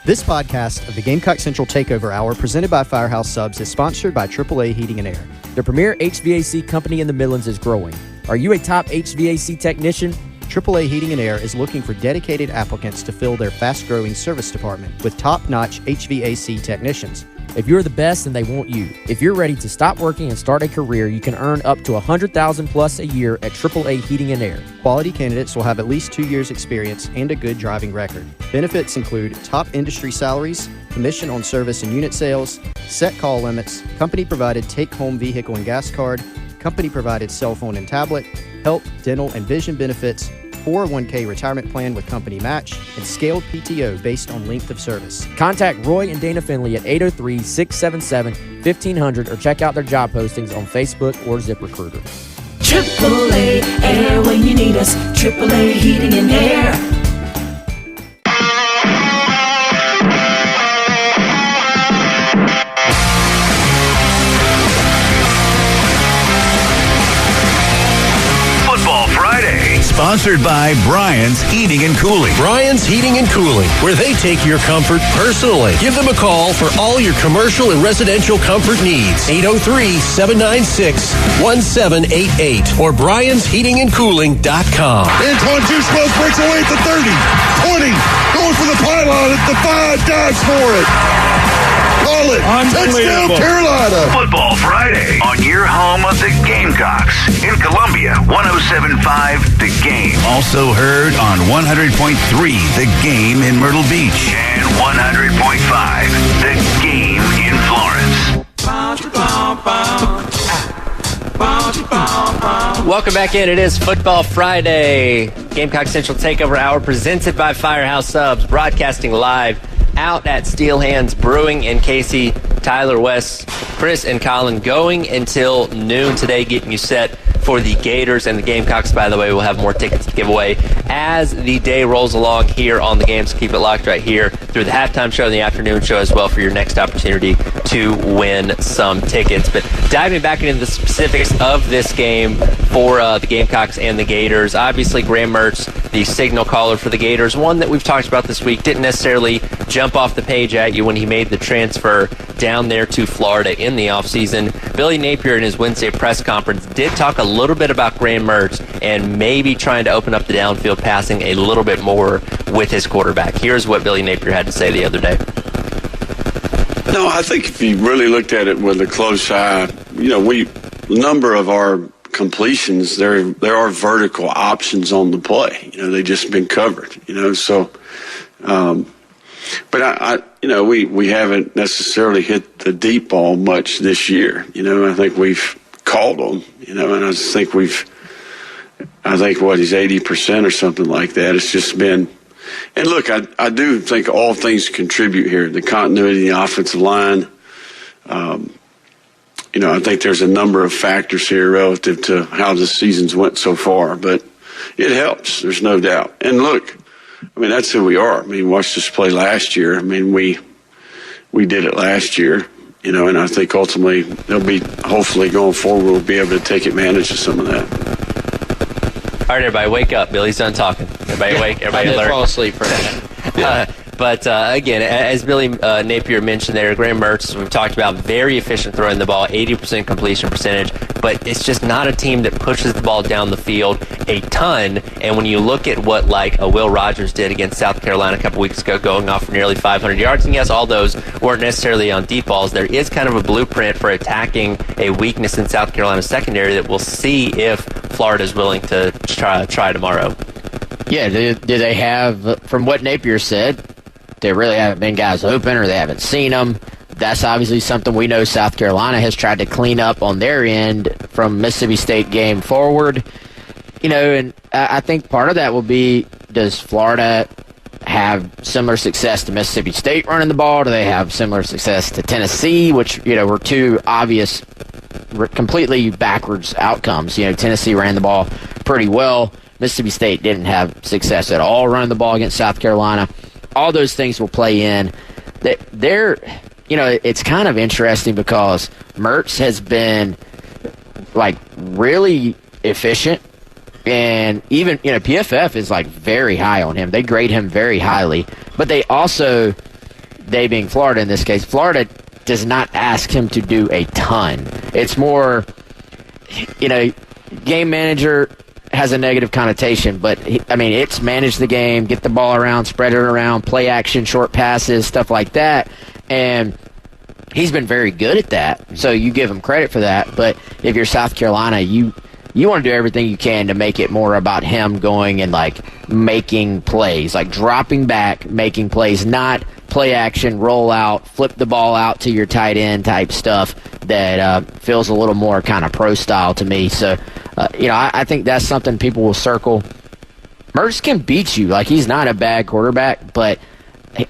This podcast of the Gamecock Central Takeover Hour presented by Firehouse Subs is sponsored by AAA Heating and Air. The premier HVAC company in the Midlands is growing. Are you a top HVAC technician? AAA Heating and Air is looking for dedicated applicants to fill their fast-growing service department with top-notch HVAC technicians. If you're the best, then they want you. If you're ready to stop working and start a career, you can earn up to $100,000 plus a year at AAA Heating and Air. Quality candidates will have at least 2 years experience and a good driving record. Benefits include top industry salaries, commission on service and unit sales, set call limits, company-provided take-home vehicle and gas card, company-provided cell phone and tablet, health, dental, and vision benefits, 401k retirement plan with company match, and scaled PTO based on length of service. Contact Roy and Dana Finley at 803-677-1500 or check out their job postings on Facebook or ZipRecruiter. AAA Air when you need us. AAA Heating and Air. Sponsored by Brian's Heating and Cooling. Brian's Heating and Cooling, where they take your comfort personally. Give them a call for all your commercial and residential comfort needs. 803-796-1788 or briansheatingandcooling.com. Antoine Juicebo's breaks away at the 30, 20, going for the pylon at the 5, dives for it. Collyn, touchdown Carolina. Football Friday on your home of the Gamecocks in Columbia, 107.5 The Game. Also heard on 100.3 The Game in Myrtle Beach and 100.5 The Game in Florence. Welcome back in. It is Football Friday. Gamecock Central Takeover Hour presented by Firehouse Subs, broadcasting live out at Steel Hands Brewing in Casey. Tyler, Wes, Chris, and Collyn going until noon today, getting you set for the Gators and the Gamecocks. By the way, we'll have more tickets to give away as the day rolls along here on the game, so keep it locked right here through the halftime show and the afternoon show as well for your next opportunity to win some tickets. But diving back into the specifics of this game for the Gamecocks and the Gators, obviously Graham Mertz, the signal caller for the Gators, one that we've talked about this week, didn't necessarily jump off the page at you when he made the transfer down there to Florida in the offseason. Billy Napier in his Wednesday press conference did talk a little bit about Graham Mertz and maybe trying to open up the downfield passing a little bit more with his quarterback. Here's what Billy Napier had to say the other day. No, I think if you really looked at it with a close eye, a number of our completions, there are vertical options on the play. They just been covered, so, but we haven't necessarily hit the deep ball much this year. I think we've called them, and I just think he's 80% or something like that. It's just been, and look, I do think all things contribute here. The continuity of the offensive line, I think there's a number of factors here relative to how the seasons went so far, but it helps. There's no doubt. And look, that's who we are. Watch us play last year. We did it last year, and I think ultimately they'll be, hopefully going forward, we'll be able to take advantage of some of that. All right, everybody, wake up. Billy's done talking. Everybody wake. Everybody alert. Fall asleep for a minute. But again, as Billy Napier mentioned there, Graham Mertz, we've talked about, very efficient throwing the ball, 80% completion percentage, but it's just not a team that pushes the ball down the field a ton. And when you look at what a Will Rogers did against South Carolina a couple weeks ago, going off for nearly 500 yards, and yes, all those weren't necessarily on deep balls, there is kind of a blueprint for attacking a weakness in South Carolina's secondary that we'll see if Florida's willing to try tomorrow. Yeah, do they have, from what Napier said, there really haven't been guys open or they haven't seen them. That's obviously something we know South Carolina has tried to clean up on their end from Mississippi State game forward. And I think part of that will be, does Florida have similar success to Mississippi State running the ball? Do they have similar success to Tennessee, which, were two obvious, completely backwards outcomes? Tennessee ran the ball pretty well. Mississippi State didn't have success at all running the ball against South Carolina. All those things will play in. It's kind of interesting because Mertz has been really efficient, and even PFF is very high on him. They grade him very highly, but they also they being Florida in this case, Florida does not ask him to do a ton. It's more, game manager has a negative connotation, but it's manage the game, get the ball around, spread it around, play action, short passes, stuff like that. And he's been very good at that, so you give him credit for that. But if you're South Carolina, you want to do everything you can to make it more about him going and, making plays, dropping back, making plays, not play action, roll out, flip the ball out to your tight end type stuff that feels a little more kind of pro style to me. So, I think that's something people will circle. Mertz can beat you. He's not a bad quarterback, but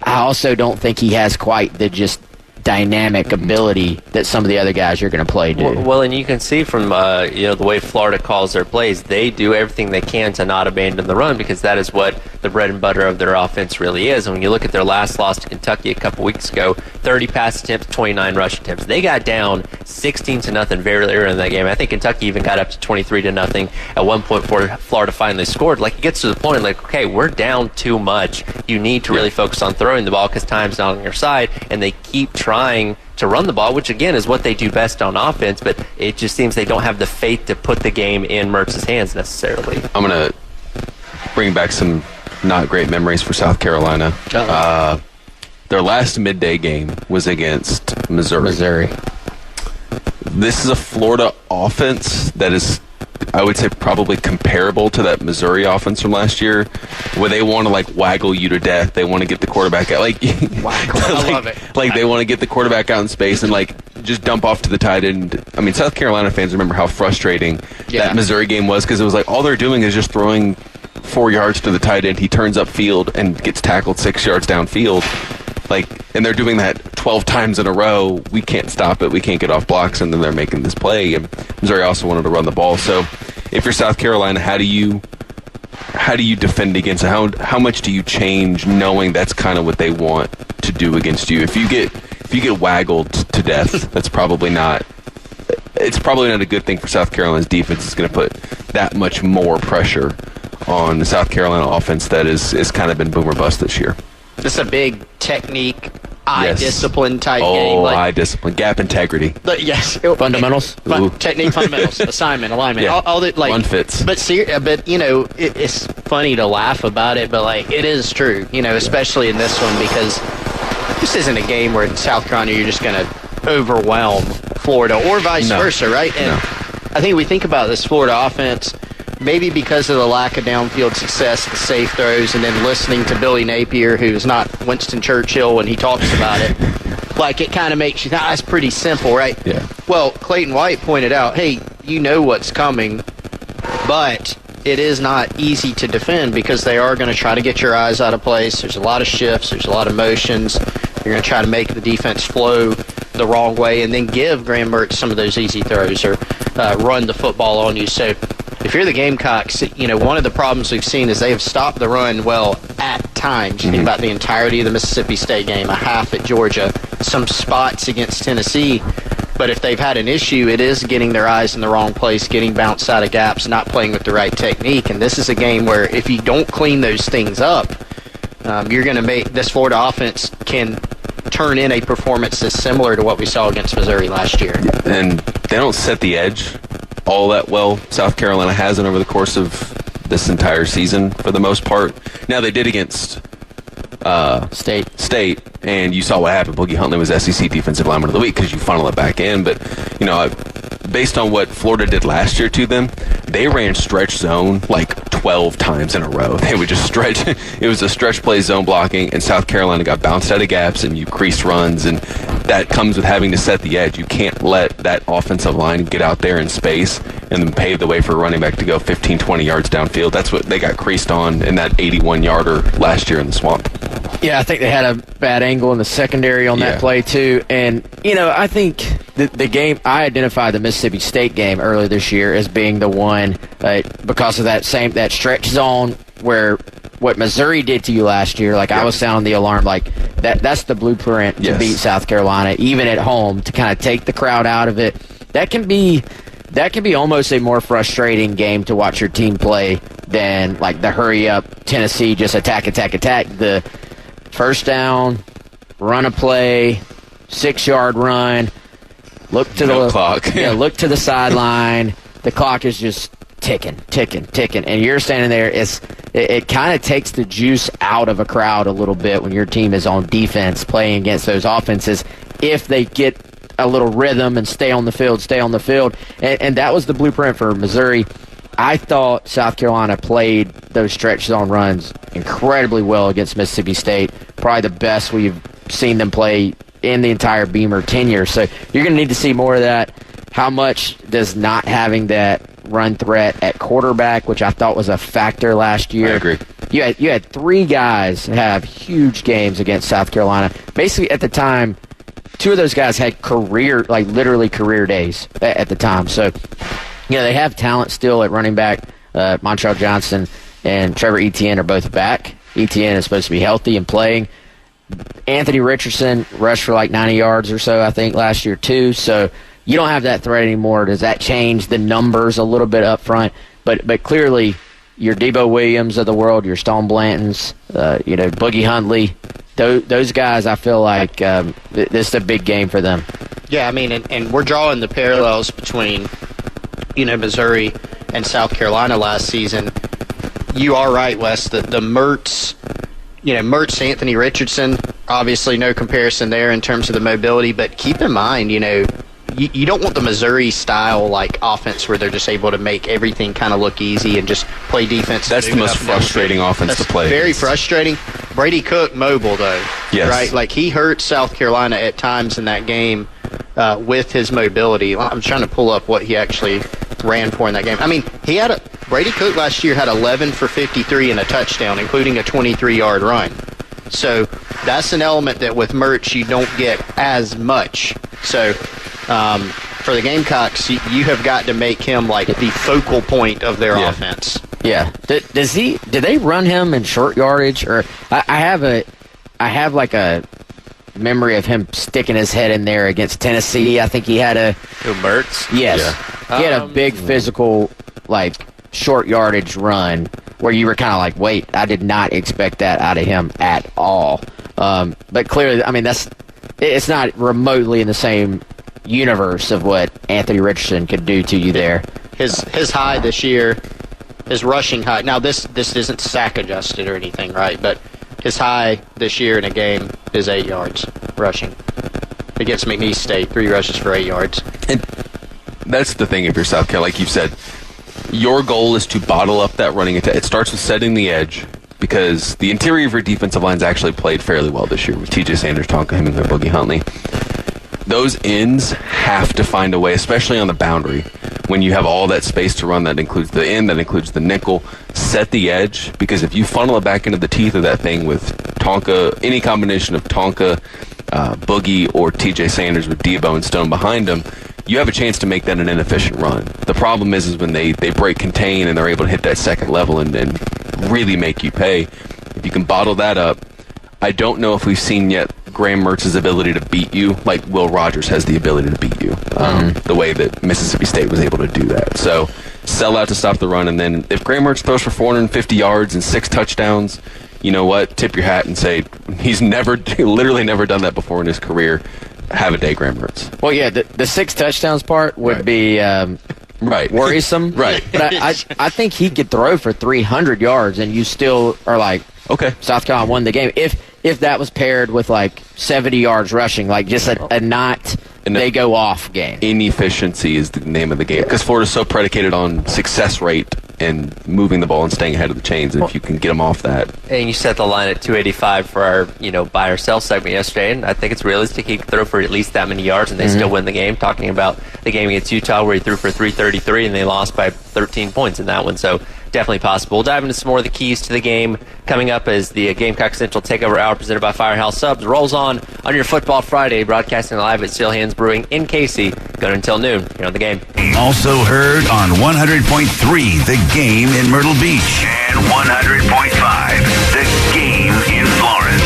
I also don't think he has quite the just dynamic ability that some of the other guys you're going to play do. Well, and you can see from the way Florida calls their plays, they do everything they can to not abandon the run, because that is what the bread and butter of their offense really is. And when you look at their last loss to Kentucky a couple weeks ago, 30 pass attempts, 29 rush attempts. They got down 16-0 very early in that game. I think Kentucky even got up to 23-0 at one point before Florida finally scored. It gets to the point okay, we're down too much. You need to really focus on throwing the ball because time's not on your side, and they keep trying to run the ball, which again is what they do best on offense, but it just seems they don't have the faith to put the game in Mertz's hands necessarily. I'm going to bring back some not great memories for South Carolina. Their last midday game was against Missouri. This is a Florida offense that is, I would say, probably comparable to that Missouri offense from last year, where they want to waggle you to death. They want to get the quarterback out, I love it. They want to get the quarterback out in space and just dump off to the tight end. South Carolina fans remember how frustrating that Missouri game was, because it was all they're doing is just throwing 4 yards to the tight end. He turns upfield and gets tackled 6 yards downfield. And they're doing that 12 times in a row. We can't stop it. We can't get off blocks, and then they're making this play. And Missouri also wanted to run the ball. So, if you're South Carolina, how do you defend against it? How much do you change, knowing that's kind of what they want to do against you? If you get waggled to death, that's probably not. It's probably not a good thing for South Carolina's defense. It's going to put that much more pressure on the South Carolina offense that is kind of been boom or bust this year. This is a big technique, eye discipline type game. Eye discipline, gap integrity. Yes, fundamentals, technique, fundamentals, assignment, alignment, all that. One fits. But it's funny to laugh about it, but it is true. Especially in this one, because this isn't a game where in South Carolina you're just going to overwhelm Florida or vice versa, right? And I think we think about this Florida offense. Maybe because of the lack of downfield success, the safe throws, and then listening to Billy Napier, who's not Winston Churchill when he talks about it, it kind of makes you think, that's pretty simple, right? Yeah. Well, Clayton White pointed out, hey, you know what's coming, but it is not easy to defend because they are going to try to get your eyes out of place. There's a lot of shifts. There's a lot of motions. You're going to try to make the defense flow the wrong way and then give Graham Mertz some of those easy throws or run the football on you. So if you're the Gamecocks, one of the problems we've seen is they have stopped the run at times. You think about the entirety of the Mississippi State game, a half at Georgia, some spots against Tennessee. But if they've had an issue, it is getting their eyes in the wrong place, getting bounced out of gaps, not playing with the right technique. And this is a game where if you don't clean those things up, you're going to make this Florida offense can turn in a performance that's similar to what we saw against Missouri last year. And they don't set the edge all that well. South Carolina hasn't over the course of this entire season for the most part. Now they did against State, and you saw what happened. Boogie Huntley was SEC Defensive Lineman of the Week because you funnel it back in. But, based on what Florida did last year to them, they ran stretch zone 12 times in a row. They would just stretch. It was a stretch play zone blocking, and South Carolina got bounced out of gaps, and you creased runs, and that comes with having to set the edge. You can't let that offensive line get out there in space and then pave the way for a running back to go 15, 20 yards downfield. That's what they got creased on in that 81-yarder last year in the Swamp. Yeah, I think they had a bad angle in the secondary on that play, too. And, I think the game, I identified the Mississippi State game earlier this year as being the one because of that stretch zone where what Missouri did to you last year. I was sounding the alarm, that's the blueprint to beat South Carolina, even at home, to kind of take the crowd out of it. That can be almost a more frustrating game to watch your team play than the hurry up Tennessee just attack. The first down, run a play, 6-yard run, look to the clock. Look to the sideline. The clock is just ticking, and you're standing there. It kind of takes the juice out of a crowd a little bit when your team is on defense playing against those offenses. If they get a little rhythm and stay on the field, and that was the blueprint for Missouri. I thought South Carolina played those stretch zone runs incredibly well against Mississippi State. Probably the best we've seen them play in the entire Beamer tenure. So you're going to need to see more of that. How much does not having that run threat at quarterback, which I thought was a factor last year. I agree. You had 3 guys have huge games against South Carolina. Basically, at the time, 2 of those guys had literally career days at the time. So, they have talent still at running back. Montrell Johnson and Trevor Etienne are both back. Etienne is supposed to be healthy and playing. Anthony Richardson rushed for 90 yards or so, I think, last year too. So you don't have that threat anymore. Does that change the numbers a little bit up front? But clearly, your Debo Williams of the world, your Stone Blantons, Boogie Huntley, those guys, I feel like this is a big game for them. Yeah, I mean, and we're drawing the parallels between Missouri and South Carolina last season. You are right, Wes. The Mertz, Anthony Richardson, obviously no comparison there in terms of the mobility, but keep in mind, you don't want the Missouri-style offense where they're just able to make everything kind of look easy and just play defense. That's the most frustrating offense to play. Very frustrating. Brady Cook, mobile, though. Yes. Right? He hurt South Carolina at times in that game with his mobility. I'm trying to pull up what he actually ran for in that game. I mean, Brady Cook last year had 11 for 53 and a touchdown, including a 23-yard run. So that's an element that with Mertz you don't get as much. So for the Gamecocks, you have got to make him the focal point of their offense. Yeah. Do they run him in short yardage? Or I have a memory of him sticking his head in there against Tennessee. I think he had Mertz? Yes. Yeah. He had a big physical short yardage run where you were kind of wait, I did not expect that out of him at all. But clearly, I mean, it's not remotely in the same universe of what Anthony Richardson could do to you there. His high this year, his rushing high. Now this isn't sack adjusted or anything, right? But his high this year in a game is 8 yards rushing against McNeese State. 3 rushes for 8 yards. And that's the thing if you're South Carolina, like you've said, your goal is to bottle up that running attack. It starts with setting the edge because the interior of your defensive line's actually played fairly well this year with TJ Sanders, Tonka Hemingway, Boogie Huntley. Those ends have to find a way, especially on the boundary, when you have all that space to run. That includes the end, that includes the nickel. Set the edge, because if you funnel it back into the teeth of that thing with Tonka, any combination of Tonka, Boogie, or TJ Sanders with Debo and Stone behind them, you have a chance to make that an inefficient run. The problem is when they break contain and they're able to hit that second level and really make you pay. If you can bottle that up, I don't know if we've seen yet Graham Mertz's ability to beat you like Will Rogers has the ability to beat you, the way that Mississippi State was able to do that. So sell out to stop the run, and then if Graham Mertz throws for 450 yards and 6 touchdowns, you know what? Tip your hat and say he's literally never done that before in his career. Have a day, Graham Mertz. Well, yeah, the 6 touchdowns part would be worrisome. Right. But I think he could throw for 300 yards, and you still are like, okay, South Carolina won the game. If that was paired with 70 yards rushing, just a not they go off game. Inefficiency is the name of the game because Florida's so predicated on success rate and moving the ball and staying ahead of the chains. And if you can get them off that, and you set the line at 285 for our buy or sell segment yesterday, and I think it's realistic he could throw for at least that many yards and they still win the game. Talking about the game against Utah where he threw for 333 and they lost by 13 points in that one, so definitely possible. We'll dive into some more of the keys to the game coming up as the Gamecock Central Takeover Hour presented by Firehouse Subs rolls on your Football Friday, broadcasting live at Steel Hands Brewing in Casey, going until noon here on The Game. Also heard on 100.3 The Game in Myrtle Beach and 100.5 The Game in Florence.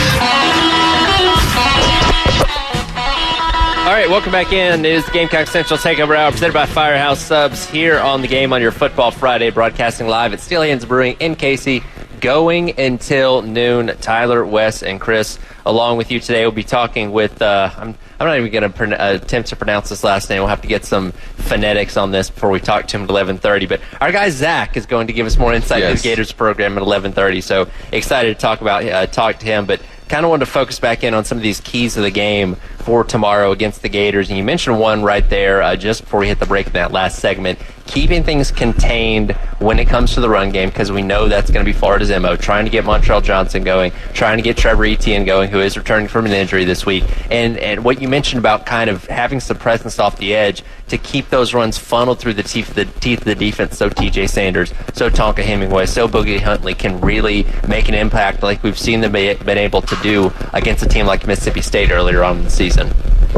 All right, welcome back in. It is the Gamecock Central Takeover Hour presented by Firehouse Subs here on The Game on your Football Friday, broadcasting live at Steel Hands Brewing in Casey, going until noon. Tyler, Wes, and Chris, along with you today, we'll be talking with, I'm not even going to attempt to pronounce this last name. We'll have to get some phonetics on this before we talk to him at 11:30. But our guy Zach is going to give us more insight into the Gators program at 11:30. So excited to talk to him. But kind of wanted to focus back in on some of these keys of the game for tomorrow against the Gators. And you mentioned one right there just before we hit the break in that last segment, keeping things contained when it comes to the run game, because we know that's going to be Florida's MO, trying to get Montreal Johnson going, trying to get Trevor Etienne going, who is returning from an injury this week. And what you mentioned about kind of having some presence off the edge to keep those runs funneled through the teeth of the defense, so TJ Sanders, so Tonka Hemingway, so Boogie Huntley can really make an impact like we've seen them been able to do against a team like Mississippi State earlier on in the season.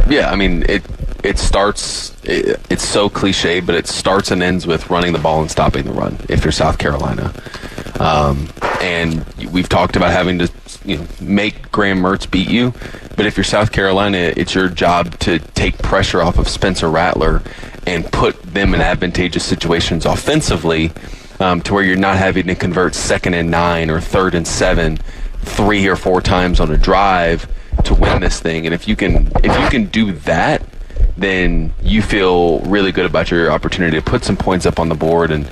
Yeah, I mean, it starts, it's so cliche, but it starts and ends with running the ball and stopping the run if you're South Carolina. And we've talked about having to make Graham Mertz beat you, but if you're South Carolina, it's your job to take pressure off of Spencer Rattler and put them in advantageous situations offensively, to where you're not having to convert 2nd and 9 or 3rd and 7 3 or 4 times on a drive to win this thing. And if you can do that, then you feel really good about your opportunity to put some points up on the board and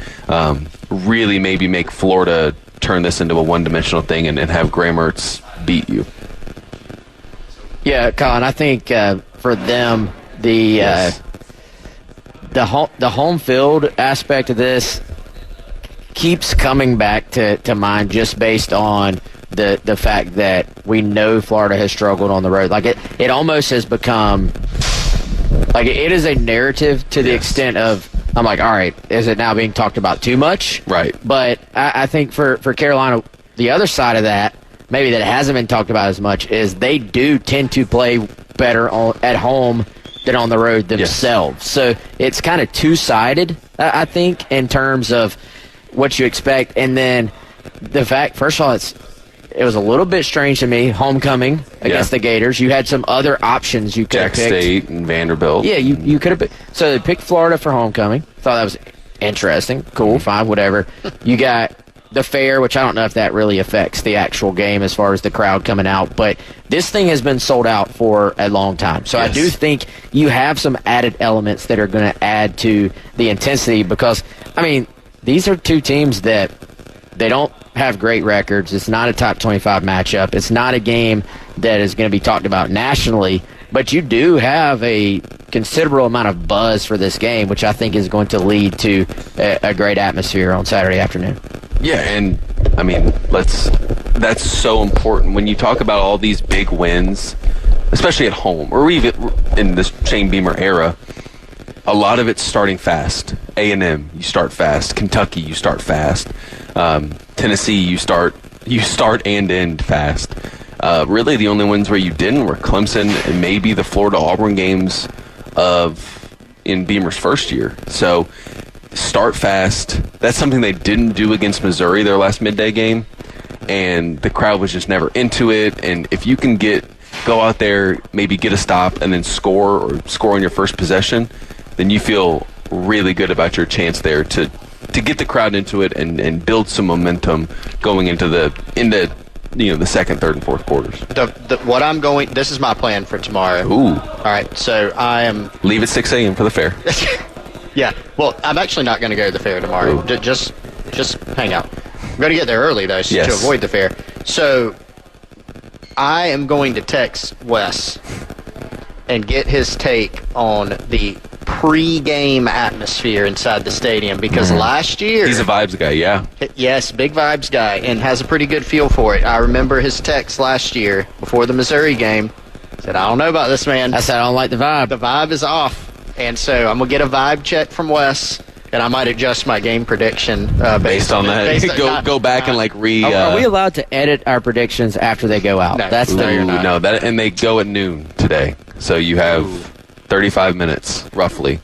really maybe make Florida turn this into a one-dimensional thing and have Graham Mertz beat you. Yeah, Collyn, I think for them, the home field aspect of this keeps coming back to mind, just based on the fact that we know Florida has struggled on the road. Like it almost has become like it is a narrative to the extent of, I'm like, all right, is it now being talked about too much? Right. But I think for Carolina, the other side of that, maybe that hasn't been talked about as much, is they do tend to play better at home than on the road themselves. Yes. So it's kind of two-sided, I think, in terms of what you expect. And then the fact, first of all, it was a little bit strange to me, homecoming against the Gators. You had some other options you could have picked. Jack State and Vanderbilt. Yeah, you could have picked. So they picked Florida for homecoming. Thought that was interesting. Cool, fine, whatever. You got the fair, which I don't know if that really affects the actual game as far as the crowd coming out. But this thing has been sold out for a long time. So I do think you have some added elements that are going to add to the intensity because, I mean, these are two teams that they don't have great records. It's not a top 25 matchup. It's not a game that is going to be talked about nationally, but you do have a considerable amount of buzz for this game, which I think is going to lead to a great atmosphere on Saturday afternoon. Yeah, and I mean, that's so important when you talk about all these big wins, especially at home, or even in this Shane Beamer era. A lot of it's starting fast. A&M, you start fast. Kentucky, you start fast. Tennessee, you start and end fast. Really, the only ones where you didn't were Clemson and maybe the Florida-Auburn games in Beamer's first year. So start fast. That's something they didn't do against Missouri, their last midday game, and the crowd was just never into it. And if you can go out there, maybe get a stop, and then score on your first possession, then you feel really good about your chance there to get the crowd into it and build some momentum going into the second, third, and fourth quarters. This is my plan for tomorrow. Ooh. All right, so I am... Leave at 6 a.m. for the fair. Yeah, well, I'm actually not going to go to the fair tomorrow. Just hang out. I'm going to get there early, though, to avoid the fair. So I am going to text Wes and get his take on the pre-game atmosphere inside the stadium, because last year... He's a vibes guy, yeah. Yes, big vibes guy, and has a pretty good feel for it. I remember his text last year before the Missouri game. Said, I don't know about this, man. I said, I don't like the vibe. The vibe is off. And so I'm going to get a vibe check from Wes, and I might adjust my game prediction based on that. Go back and Are we allowed to edit our predictions after they go out? No. And they go at noon today. So you have 35 minutes, roughly.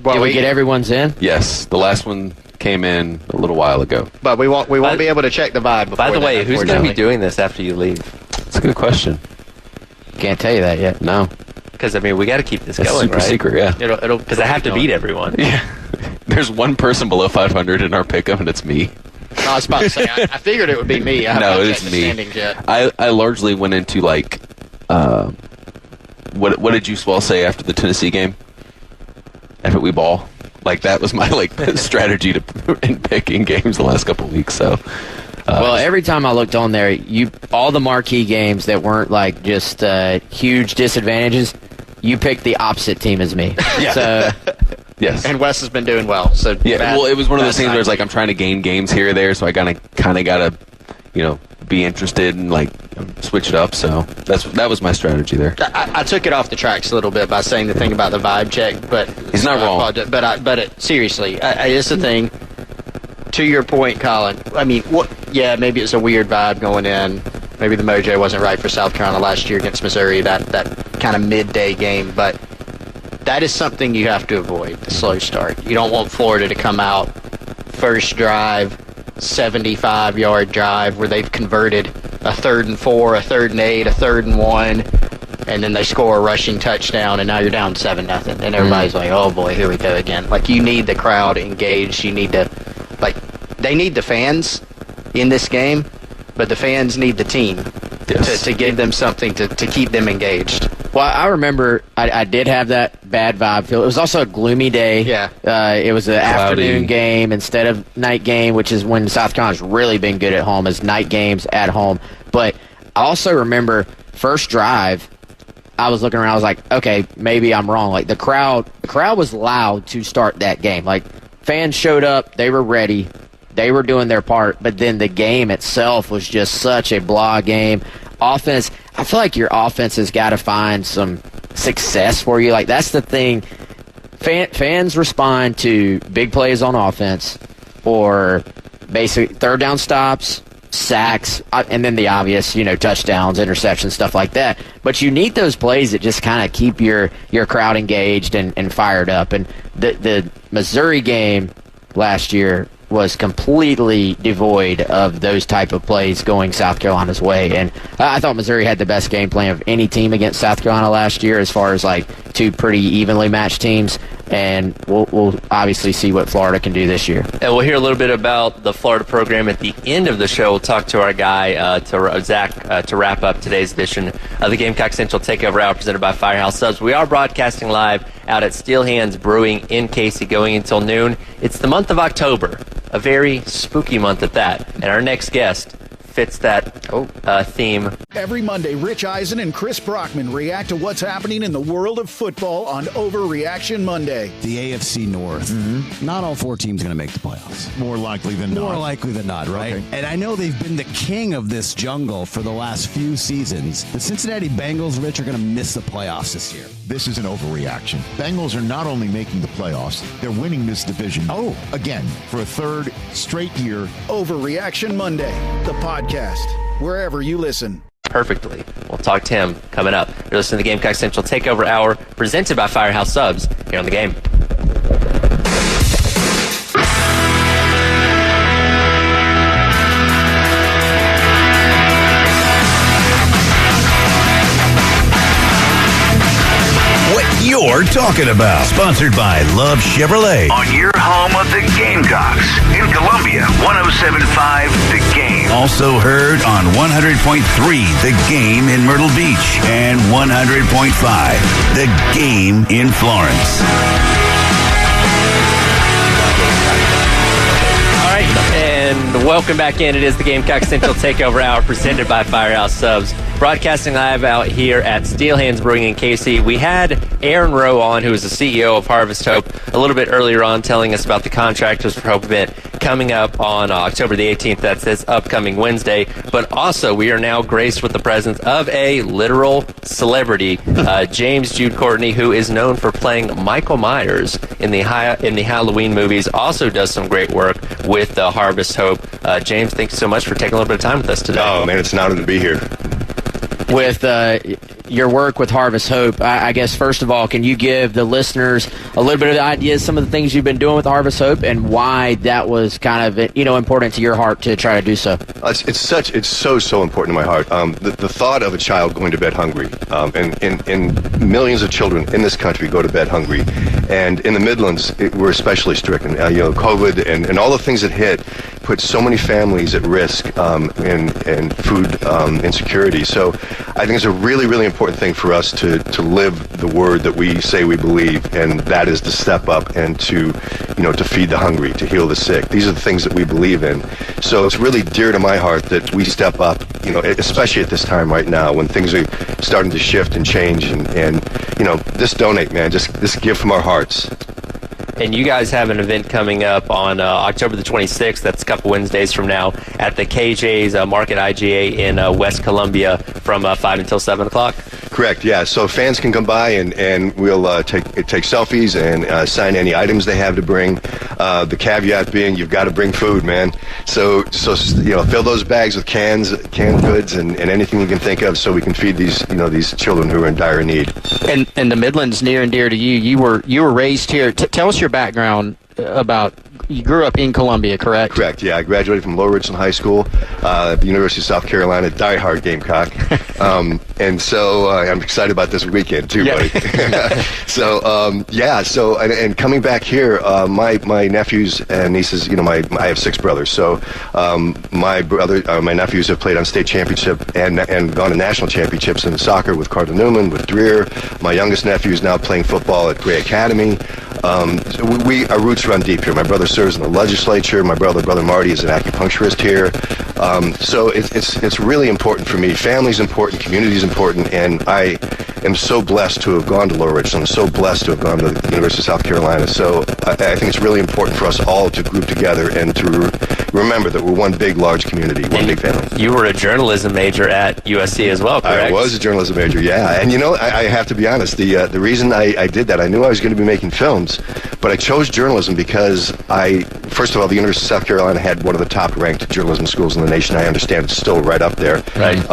Did we get everyone's in? Yes. The last one came in a little while ago. But we won't be able to check the vibe before. By the way, who's going to be doing this after you leave? That's a good question. Can't tell you that yet. No. Because, I mean, we got to keep this going, super right? secret, yeah. Because I have to beat everyone. Yeah. There's one person below 500 in our pick'em, and it's me. Oh, I was about to say, I figured it would be me. I No, haven't it's checked the me. standings yet. I largely went into like, what did you Swell say after the Tennessee game? After we ball, like that was my strategy in picking games the last couple of weeks. So, well, every time I looked on there, all the marquee games that weren't like just huge disadvantages, you picked the opposite team as me. Yeah. So, yes. And Wes has been doing well. So yeah, well, it was one of those things where it's like I'm trying to gain games here or there, so I kind of gotta, be interested and like switch it up. So that was my strategy there. I took it off the tracks a little bit by saying the thing about the vibe check, but he's not wrong. But seriously, it's the thing. To your point, Collyn. I mean, yeah, maybe it's a weird vibe going in. Maybe the mojo wasn't right for South Carolina last year against Missouri, that kind of midday game. But that is something you have to avoid, the slow start. You don't want Florida to come out first drive, 75-yard drive where they've converted a 3rd and 4, a 3rd and 8, a 3rd and 1, and then they score a rushing touchdown, and now you're down 7-0, and everybody's like, oh boy, here we go again. Like, you need the crowd engaged. You need to, they need the fans in this game, but the fans need the team to give them something to keep them engaged. Well, I remember I did have that bad vibe feel. It was also a gloomy day. Yeah. It was an afternoon game instead of night game, which is when South Carolina's really been good at home, is night games at home. But I also remember first drive, I was looking around, I was like, okay, maybe I'm wrong. Like the crowd was loud to start that game. Like fans showed up, they were ready. They were doing their part, but then the game itself was just such a blah game. Offense, I feel like your offense has got to find some success for you. Like, that's the thing. Fans respond to big plays on offense or basic third down stops, sacks, and then the obvious, touchdowns, interceptions, stuff like that. But you need those plays that just kind of keep your crowd engaged and fired up. And the Missouri game last year was completely devoid of those type of plays going South Carolina's way. And I thought Missouri had the best game plan of any team against South Carolina last year as far as like two pretty evenly matched teams. And we'll obviously see what Florida can do this year. And we'll hear a little bit about the Florida program at the end of the show. We'll talk to our guy, Zach, to wrap up today's edition of the Gamecock Central Takeover Hour presented by Firehouse Subs. We are broadcasting live out at Steel Hands Brewing in Casey going until noon. It's the month of October, a very spooky month at that. And our next guest fits that theme. Every Monday, Rich Eisen and Chris Brockman react to what's happening in the world of football on Overreaction Monday. The AFC North. Not all 4 teams are going to make the playoffs. More likely than not. More likely than not, right? Okay. And I know they've been the king of this jungle for the last few seasons. The Cincinnati Bengals, Rich, are going to miss the playoffs this year. This is an overreaction. Bengals are not only making the playoffs, they're winning this division. Again, for a 3rd straight year. Overreaction Monday, the podcast, wherever you listen. Perfectly. We'll talk to him coming up. You're listening to the Gamecock Central Takeover Hour presented by Firehouse Subs here on the game. You're talking about. Sponsored by Love Chevrolet. On your home of the Gamecocks. In Columbia, 107.5 The Game. Also heard on 100.3 The Game in Myrtle Beach. And 100.5 The Game in Florence. All right, and welcome back in. It is the Gamecock Central Takeover Hour presented by Firehouse Subs. Broadcasting live out here at Steel Hands Brewing in KC. We had Aaron Rowe on, who is the CEO of Harvest Hope, a little bit earlier on, telling us about the Contractors for Hope event coming up on October the 18th. That's this upcoming Wednesday. But also, we are now graced with the presence of a literal celebrity, James Jude Courtney, who is known for playing Michael Myers in the Halloween movies. Also does some great work with Harvest Hope. James, thank you so much for taking a little bit of time with us today. Oh, man, it's an honor to be here. With your work with Harvest Hope, I guess, first of all, can you give the listeners a little bit of the ideas, some of the things you've been doing with Harvest Hope, and why that was kind of important to your heart to try to do so? It's so important to my heart. The thought of a child going to bed hungry, and millions of children in this country go to bed hungry, and in the Midlands we're especially stricken. COVID and all the things that hit. put so many families at risk in food insecurity. So I think it's a really, really important thing for us to live the word that we say we believe, and that is to step up and to feed the hungry, to heal the sick. These are the things that we believe in. So it's really dear to my heart that we step up, especially at this time right now when things are starting to shift and change, and just donate, man. Just give from our hearts. And you guys have an event coming up on October the 26th. That's a couple Wednesdays from now at the KJ's Market IGA in West Columbia from 5 until 7 o'clock. Correct, yeah. So fans can come by and we'll take selfies and sign any items they have to bring. The caveat being you've got to bring food, man. So fill those bags with canned goods and anything you can think of so we can feed these children who are in dire need. And the Midlands near and dear to you. You were raised here. Tell us your background about. You grew up in Columbia, correct? Correct, yeah. I graduated from Lower Richland High School, the University of South Carolina, diehard Gamecock. And so I'm excited about this weekend, too, buddy. And coming back here, my nephews and nieces, I have 6 brothers. So my nephews have played on state championship and gone to national championships in soccer with Cardinal Newman, with Dreer. My youngest nephew is now playing football at Gray Academy. Our roots run deep here. My brother serves in the legislature. My brother Marty is an acupuncturist here. So it's really important for me. Family's important, community's important, and I am so blessed to have gone to Lower Richland. I'm so blessed to have gone to the University of South Carolina. So I think it's really important for us all to group together and to remember that we're one big, large community, one big family. You were a journalism major at USC as well, correct? I was a journalism major, yeah. And I have to be honest, the reason I did that, I knew I was going to be making films, but I chose journalism because first of all, the University of South Carolina had one of the top-ranked journalism schools in the nation. I understand it's still right up there. Right.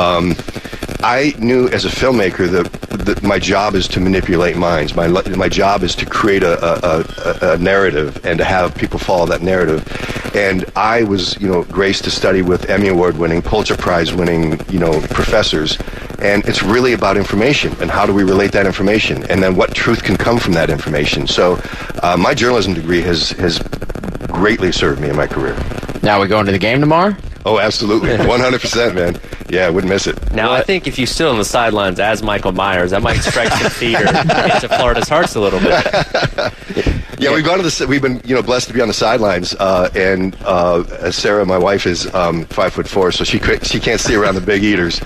I knew as a filmmaker that my job is to manipulate minds. My job is to create a narrative and to have people follow that narrative. And I was, graced to study with Emmy Award-winning, Pulitzer Prize-winning, professors. And it's really about information and how do we relate that information, and then what truth can come from that information. So my journalism degree has greatly served me in my career. Now we going to the game tomorrow? Oh, absolutely. 100%, man. Yeah, I wouldn't miss it. Now, I think if you stood on the sidelines as Michael Myers, that might strike some fear into Florida's hearts a little bit. Yeah, we've been blessed to be on the sidelines, and Sarah, my wife, is 5'4", so she can't see around the big eaters.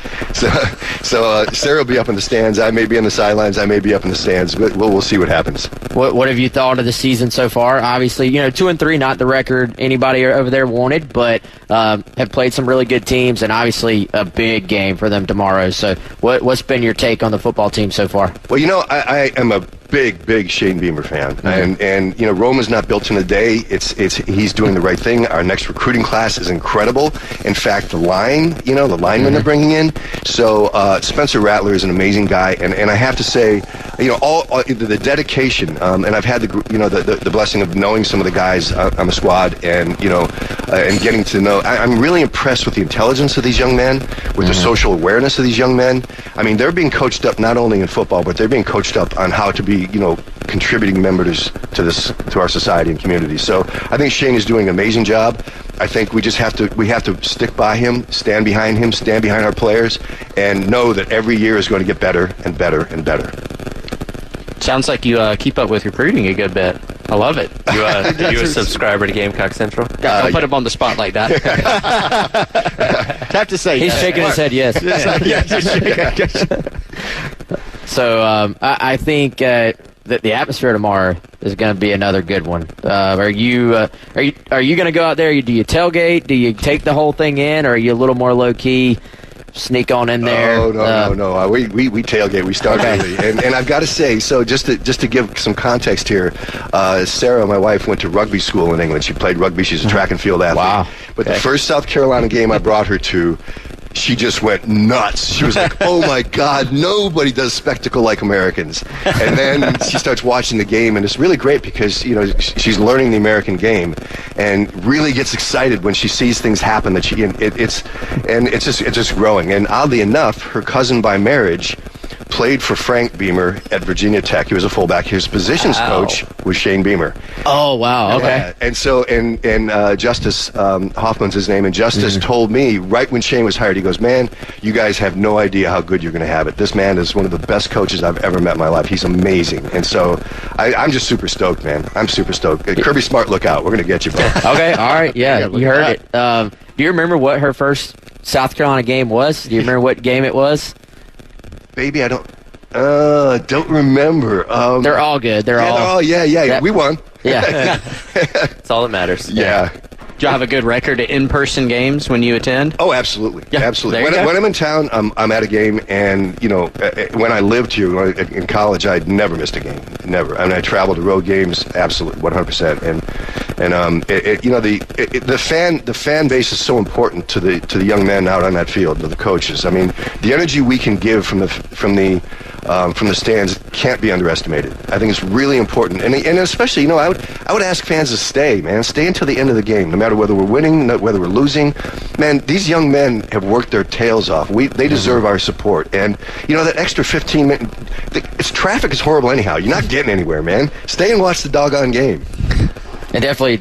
So Sarah will be up in the stands. I may be in the sidelines. I may be up in the stands. But we'll see what happens. What have you thought of the season so far? Obviously, 2-3, not the record anybody over there wanted, but have played some really good teams, and obviously a big game for them tomorrow. So what's been your take on the football team so far? Well, I am a big Shane Beamer fan, and Rome is not built in a day. He's doing the right thing. Our next recruiting class is incredible. In fact, the linemen they're bringing in. So Spencer Rattler is an amazing guy, and I have to say, all the dedication, and I've had the blessing of knowing some of the guys on the squad, and getting to know. I'm really impressed with the intelligence of these young men, with the social awareness of these young men. I mean, they're being coached up not only in football, but they're being coached up on how to be contributing members to our society and community. So I think Shane is doing an amazing job. I think we have to stick by him, stand behind our players, and know that every year is going to get better and better and better. Sounds like you keep up with recruiting a good bit. I love it. Are you a subscriber to Gamecock Central? Don't put him on the spot like that. Have to say he's shaking his head yes. So I think that the atmosphere tomorrow is going to be another good one. Are you going to go out there? Do you tailgate? Do you take the whole thing in, or are you a little more low key? Sneak on in there. Oh no. We tailgate. We start early, and I've got to say, so just to give some context here, Sarah, my wife, went to rugby school in England. She played rugby. She's a track and field athlete. Wow. But the first South Carolina game I brought her to, she just went nuts. She was like, oh my God, nobody does spectacle like Americans. And then she starts watching the game, and it's really great because, she's learning the American game and really gets excited when she sees things happen it's just growing. And oddly enough, her cousin by marriage played for Frank Beamer at Virginia Tech. He was a fullback. His positions coach was Shane Beamer. Oh, wow. Okay. Yeah. And so, and Justice Hoffman's his name, and Justice told me right when Shane was hired, he goes, man, you guys have no idea how good you're going to have it. This man is one of the best coaches I've ever met in my life. He's amazing. And so I'm just super stoked, man. I'm super stoked. Kirby Smart, look out. We're going to get you, bro. Okay. All right. Yeah, you heard it. Do you remember what her first South Carolina game was? Do you remember what game it was? Baby, I don't remember. They're all good. They're all. Yeah. We won. Yeah. That's all that matters. Yeah. Do you have a good record at in-person games when you attend? Oh, absolutely. Yeah, absolutely. When I'm in town, I'm at a game, and, when I lived here in college, I'd never missed a game. Never. I mean, I traveled to road games, absolutely, 100%. The fan base is so important to the young men out on that field, to the coaches. I mean, the energy we can give from the stands can't be underestimated. I think it's really important, and especially, I would ask fans to stay, man. Stay until the end of the game, no matter whether we're winning, whether we're losing. Man, these young men have worked their tails off. They deserve our support, and that extra 15 minutes. Traffic is horrible anyhow. You're not getting anywhere, man. Stay and watch the doggone game. And definitely,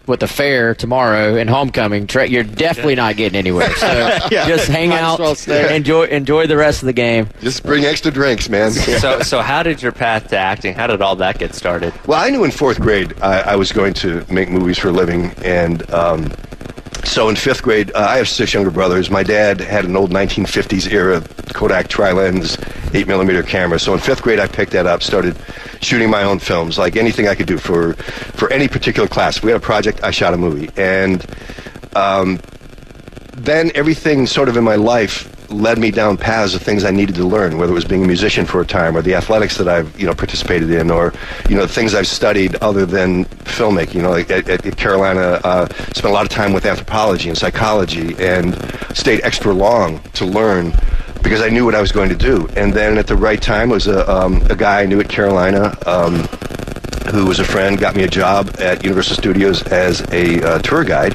with the fair tomorrow and homecoming, you're definitely not getting anywhere. So just hang out, enjoy the rest of the game. Just bring extra drinks, man. So how did your path to acting? How did all that get started? Well, I knew in 4th grade I was going to make movies for a living, and so in 5th grade, I have 6 younger brothers. My dad had an old 1950s era Kodak tri-lens 8mm camera. So in 5th grade, I picked that up, started shooting my own films, like anything I could do for any particular class. If we had a project, I shot a movie. And then everything sort of in my life led me down paths of things I needed to learn, whether it was being a musician for a time, or the athletics that I've participated in, or the things I've studied other than filmmaking. Like at Carolina, spent a lot of time with anthropology and psychology, and stayed extra long to learn because I knew what I was going to do. And then at the right time was a guy I knew at Carolina who was a friend, got me a job at Universal Studios as a tour guide.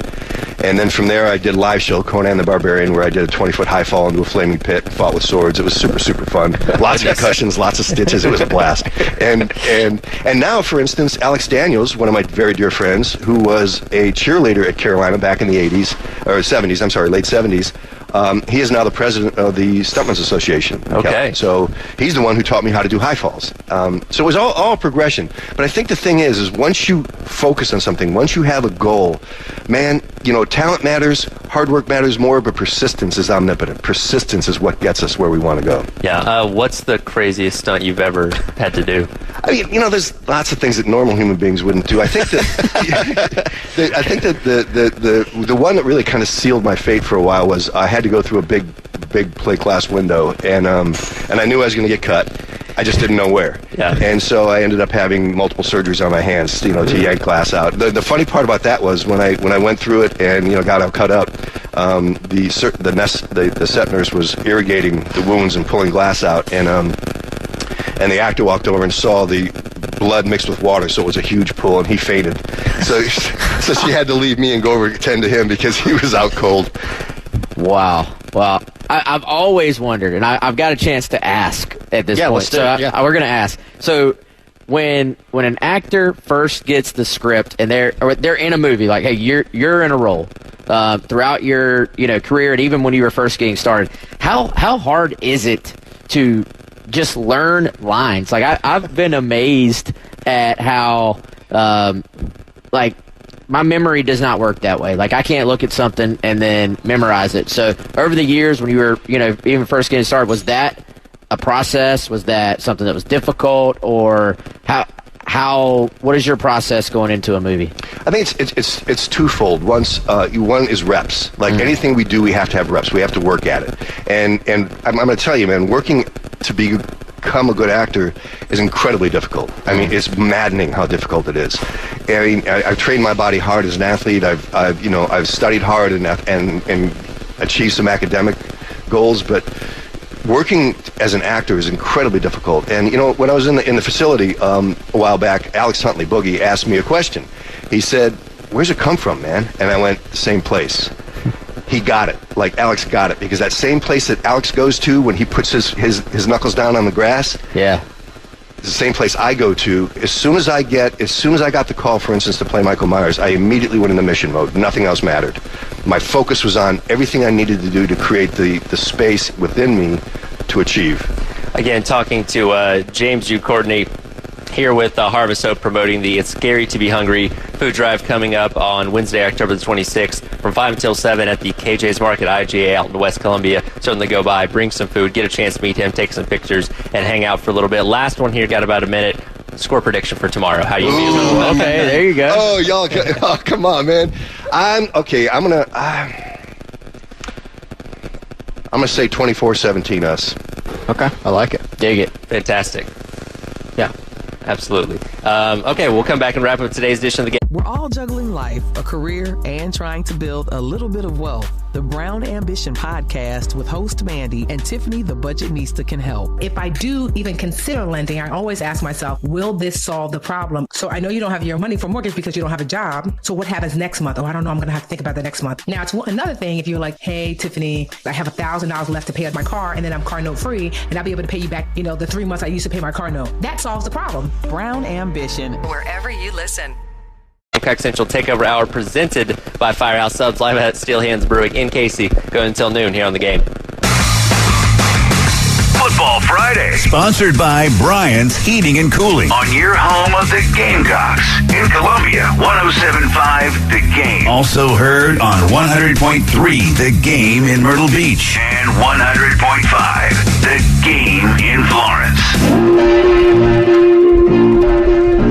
And then from there, I did a live show, Conan the Barbarian, where I did a 20-foot high fall into a flaming pit and fought with swords. It was super, super fun. Lots of concussions, lots of stitches. It was a blast. And now, for instance, Alex Daniels, one of my very dear friends, who was a cheerleader at Carolina back in the 80s, or 70s, I'm sorry, late 70s, he is now the president of the Stuntmen's Association. Okay. So he's the one who taught me how to do high falls. So it was all progression. But I think the thing is once you focus on something, once you have a goal, man, talent matters, hard work matters more, but persistence is omnipotent. Persistence is what gets us where we want to go. Yeah. What's the craziest stunt you've ever had to do? I mean, there's lots of things that normal human beings wouldn't do. I think that the one that really kind of sealed my fate for a while was I had to go through a big plate glass window, and I knew I was going to get cut. I just didn't know where. Yeah. And so I ended up having multiple surgeries on my hands, to yank glass out. The funny part about that was when I went through it and got all cut up, the set nurse was irrigating the wounds and pulling glass out, and the actor walked over and saw the blood mixed with water, so it was a huge pool, and he fainted. So she had to leave me and go over and tend to him because he was out cold. Wow. Well, I've always wondered, and I've got a chance to ask at this point. Let's do it. We're going to ask. So when an actor first gets the script and they're in a movie, like, hey, you're in a role throughout your career, and even when you were first getting started, how hard is it to just learn lines? Like I've been amazed at how my memory does not work that way. Like I can't look at something and then memorize it. So over the years when you were even first getting started, was that a process? Was that something that was difficult, or what is your process going into a movie? I think it's twofold. One is reps. Like anything we do, we have to have reps. We have to work at it. And I'm going to tell you, man, working to become a good actor is incredibly difficult. I mean, it's maddening how difficult it is. I mean, I've trained my body hard as an athlete. I've studied hard and achieved some academic goals, but working as an actor is incredibly difficult. And when I was in the facility a while back, Alex Huntley, Boogie, asked me a question. He said, "Where's it come from, man?" And I went, "The same place." he got it. Like Alex got it, because that same place that Alex goes to when he puts his knuckles down on the grass. Yeah. It's the same place I go to. As soon as I got the call, for instance, to play Michael Myers, I immediately went into mission mode. Nothing else mattered. My focus was on everything I needed to do to create the space within me to achieve. Again, talking to James Jude Courtney here with Harvest Hope, promoting the It's Scary to Be Hungry food drive coming up on Wednesday, October the 26th from 5 until 7 at the KJ's Market IGA out in West Columbia. Certainly go by, bring some food, get a chance to meet him, take some pictures, and hang out for a little bit. Last one here, got about a minute. Score prediction for tomorrow. How you feeling? Okay, there you go. Oh, y'all, come on, man. I'm gonna say 24-17 us. Okay, I like it. Dig it. Fantastic. Yeah, absolutely. Okay, we'll come back and wrap up today's edition of the game. We're all juggling life, a career, and trying to build a little bit of wealth. The Brown Ambition podcast with host Mandy and Tiffany the Budgetnista can help. If I do even consider lending, I always ask myself, will this solve the problem? So I know you don't have your money for mortgage because you don't have a job. So what happens next month? Oh, I don't know. I'm going to have to think about that next month. Now, it's another thing if you're like, hey, Tiffany, I have $1,000 left to pay my car, and then I'm car note free, and I'll be able to pay you back, the 3 months I used to pay my car note. That solves the problem. Brown Ambition. Wherever you listen. Gamecock Central Takeover Hour presented by Firehouse Subs, live at Steel Hands Brewing in Casey. Going until noon here on the game. Football Friday. Sponsored by Bryant's Heating and Cooling. On your home of the Gamecocks. In Columbia, 107.5 The Game. Also heard on 100.3 The Game in Myrtle Beach. And 100.5 The Game in Florence.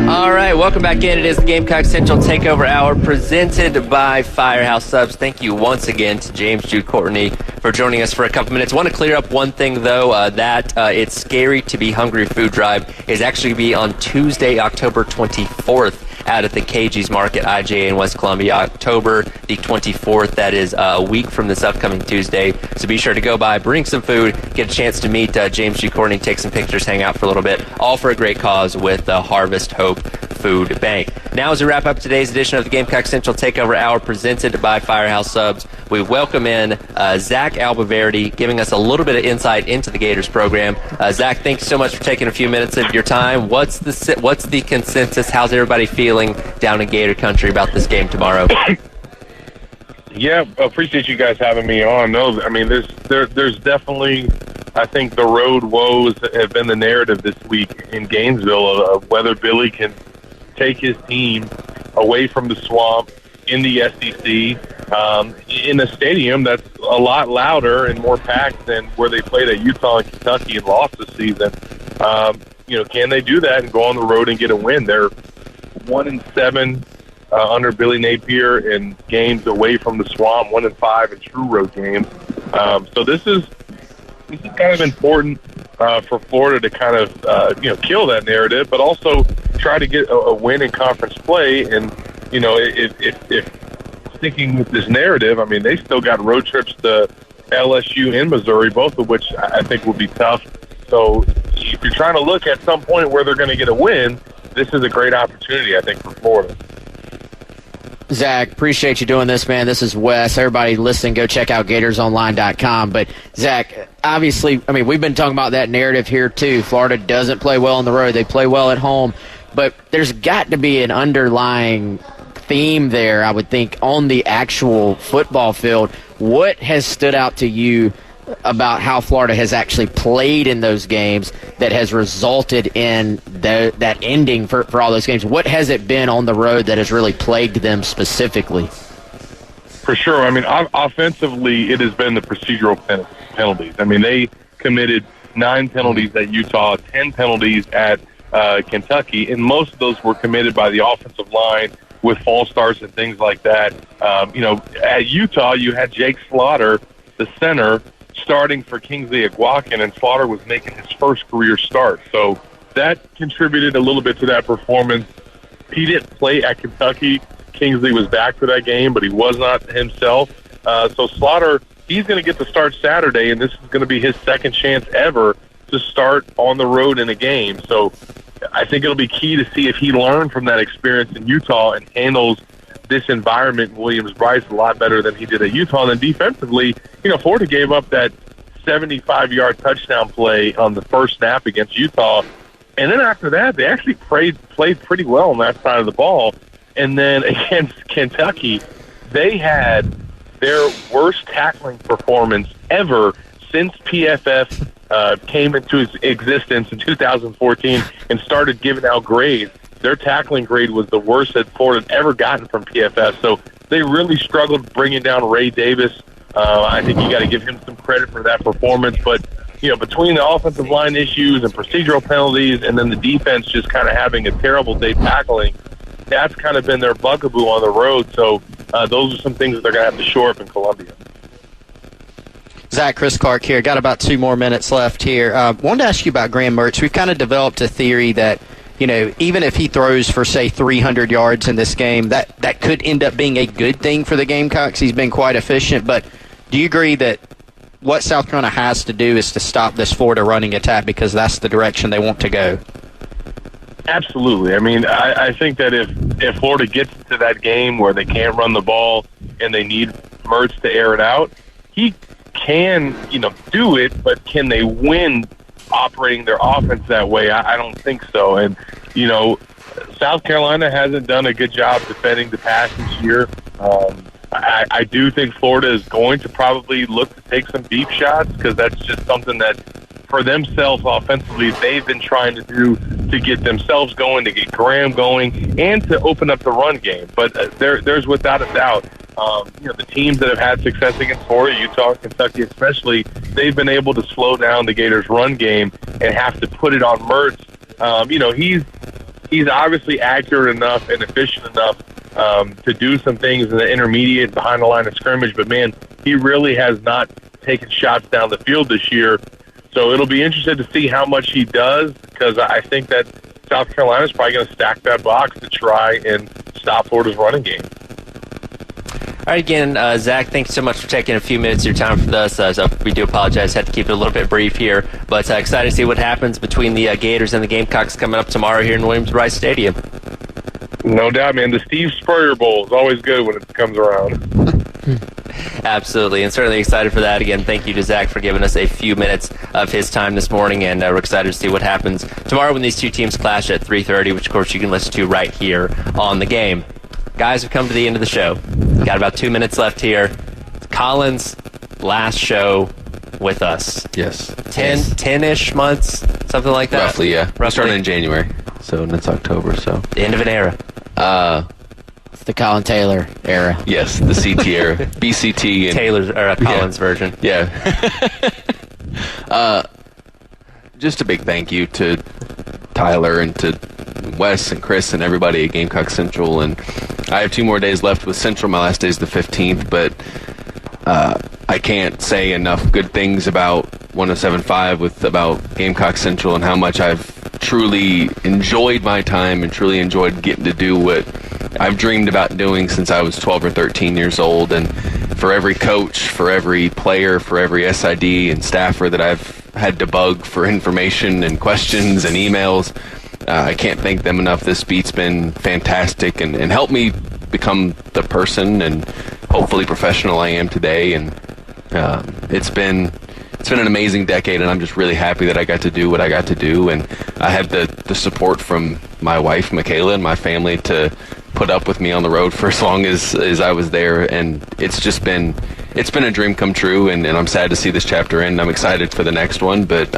All right, welcome back in. It is the Gamecock Central Takeover Hour presented by Firehouse Subs. Thank you once again to James Jude Courtney for joining us for a couple minutes. Want to clear up one thing, though, that It's Scary to Be Hungry food drive is actually going to be on Tuesday, October 24th. Out at the KG's Market IGA in West Columbia, October the 24th. That is a week from this upcoming Tuesday. So be sure to go by, bring some food, get a chance to meet James G. Courtney, take some pictures, hang out for a little bit, all for a great cause with the Harvest Hope Food Bank. Now, as we wrap up today's edition of the Gamecock Central Takeover Hour presented by Firehouse Subs, we welcome in Zach Albaverdi, giving us a little bit of insight into the Gators program. Zach, thanks so much for taking a few minutes of your time. What's the consensus? How's everybody feeling down in Gator Country about this game tomorrow? Yeah, appreciate you guys having me on. No, I mean, there's definitely, I think the road woes have been the narrative this week in Gainesville of whether Billy can take his team away from the swamp in the SEC, in a stadium that's a lot louder and more packed than where they played at Utah and Kentucky and lost this season. Can they do that and go on the road and get a win? They're 1-7 under Billy Napier in games away from the swamp, 1-5 in true road games. So this is kind of important for Florida to kind of kill that narrative, but also try to get a win in conference play. And if sticking with this narrative, I mean, they still got road trips to LSU and Missouri, both of which I think will be tough. So if you're trying to look at some point where they're going to get a win, this is a great opportunity, I think, for Florida. Zach, appreciate you doing this, man. This is Wes. Everybody listening, go check out GatorsOnline.com. But, Zach, obviously, I mean, we've been talking about that narrative here, too. Florida doesn't play well on the road. They play well at home. But there's got to be an underlying theme there, I would think, on the actual football field. What has stood out to you about how Florida has actually played in those games that has resulted in that ending for all those games? What has it been on the road that has really plagued them specifically? For sure. I mean, offensively, it has been the procedural penalties. I mean, they committed 9 penalties at Utah, 10 penalties at Kentucky, and most of those were committed by the offensive line with false starts and things like that. At Utah, you had Jake Slaughter, the center, starting for Kingsley Aguakin, and Slaughter was making his first career start. So that contributed a little bit to that performance. He didn't play at Kentucky. Kingsley was back for that game, but he was not himself. So Slaughter, he's going to get the start Saturday, and this is going to be his second chance ever to start on the road in a game. So I think it'll be key to see if he learned from that experience in Utah and handles this environment in Williams-Brice a lot better than he did at Utah. And then defensively, Florida gave up that 75-yard touchdown play on the first snap against Utah. And then after that, they actually played pretty well on that side of the ball. And then against Kentucky, they had their worst tackling performance ever since PFF came into its existence in 2014 and started giving out grades. Their tackling grade was the worst that Florida had ever gotten from PFF. So they really struggled bringing down Ray Davis. I think you got to give him some credit for that performance. But, between the offensive line issues and procedural penalties and then the defense just kind of having a terrible day tackling, that's kind of been their bugaboo on the road. So those are some things that they're going to have to shore up in Columbia. Zach, Chris Clark here. Got about 2 more minutes left here. Wanted to ask you about Graham Mertz. We've kind of developed a theory that, even if he throws for, say, 300 yards in this game, that could end up being a good thing for the Gamecocks. He's been quite efficient. But do you agree that what South Carolina has to do is to stop this Florida running attack because that's the direction they want to go? Absolutely. I mean, I think that if Florida gets into that game where they can't run the ball and they need Mertz to air it out, he can, do it, but can they win operating their offense that way? I don't think so. And, South Carolina hasn't done a good job defending the pass this year. I do think Florida is going to probably look to take some deep shots because that's just something that for themselves offensively they've been trying to do to get themselves going, to get Graham going, and to open up the run game. But there's without a doubt, the teams that have had success against Florida, Utah, Kentucky especially, they've been able to slow down the Gators' run game and have to put it on Mertz. He's obviously accurate enough and efficient enough to do some things in the intermediate behind the line of scrimmage, but man, he really has not taken shots down the field this year. So it'll be interesting to see how much he does, because I think that South Carolina is probably going to stack that box to try and stop Florida's running game. All right, again, Zach, thanks so much for taking a few minutes of your time with us. So we do apologize, had to keep it a little bit brief here, but excited to see what happens between the Gators and the Gamecocks coming up tomorrow here in Williams-Brice Stadium. No doubt, man. The Steve Spurrier Bowl is always good when it comes around. Absolutely, and certainly excited for that. Again, thank you to Zach for giving us a few minutes of his time this morning, and we're excited to see what happens tomorrow when these two teams clash at 3:30, which, of course, you can listen to right here on The Game. Guys, we've come to the end of the show. Got about 2 minutes left here. Collyn's last show with us. Yes. 10-ish months, something like that? Roughly, yeah. Roughly. Started in January, so it's October, so. The end of an era. It's the Colin Taylor era. Yes, the CT era. BCT. And Taylor's, or Collins version. Yeah. Just a big thank you to Tyler and to Wes and Chris and everybody at Gamecock Central. And I have 2 more days left with Central. My last day is the 15th, but I can't say enough good things about 107.5 about Gamecock Central and how much I've truly enjoyed my time and truly enjoyed getting to do what I've dreamed about doing since I was 12 or 13 years old. And for every coach, for every player, for every SID and staffer that I've had to bug for information and questions and emails, I can't thank them enough. This beat's been fantastic and helped me become the person and hopefully professional I am today. And it's been an amazing decade, and I'm just really happy that I got to do what I got to do. And I had the support from my wife, Michaela, and my family to put up with me on the road for as long as I was there. And it's been a dream come true, and I'm sad to see this chapter end. I'm excited for the next one, but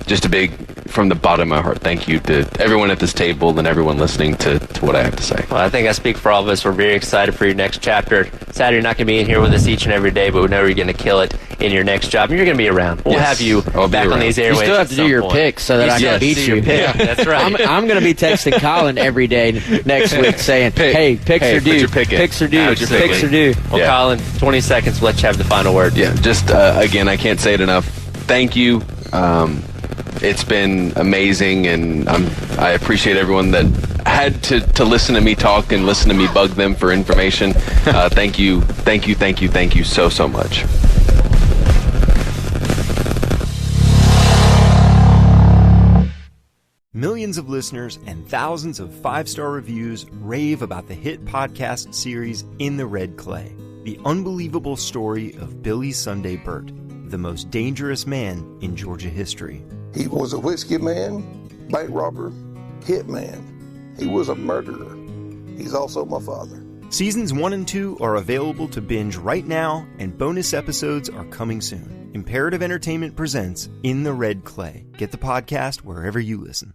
just a big, from the bottom of my heart, thank you to everyone at this table and everyone listening to what I have to say. Well, I think I speak for all of us. We're very excited for your next chapter. Sad you're not going to be in here with us each and every day, but we know you're going to kill it in your next job. You're going to be around. We'll have you back on these airwaves. You still have to do your picks so that I can beat you. Yeah, that's right. I'm going to be texting Collyn every day next week saying, hey, picks are due. Picks are due. Picks are due. Well, Collyn, 20 seconds. We'll let you have the final word. Yeah, just, again, I can't say it enough. Thank you. It's been amazing, and I appreciate everyone that had to listen to me talk and listen to me bug them for information. Thank you so much. Millions of listeners and thousands of 5-star reviews rave about the hit podcast series In the Red Clay, the unbelievable story of Billy Sunday Burt, the most dangerous man in Georgia history. He was a whiskey man, bank robber, hitman. He was a murderer. He's also my father. Seasons 1 and 2 are available to binge right now, and bonus episodes are coming soon. Imperative Entertainment presents In the Red Clay. Get the podcast wherever you listen.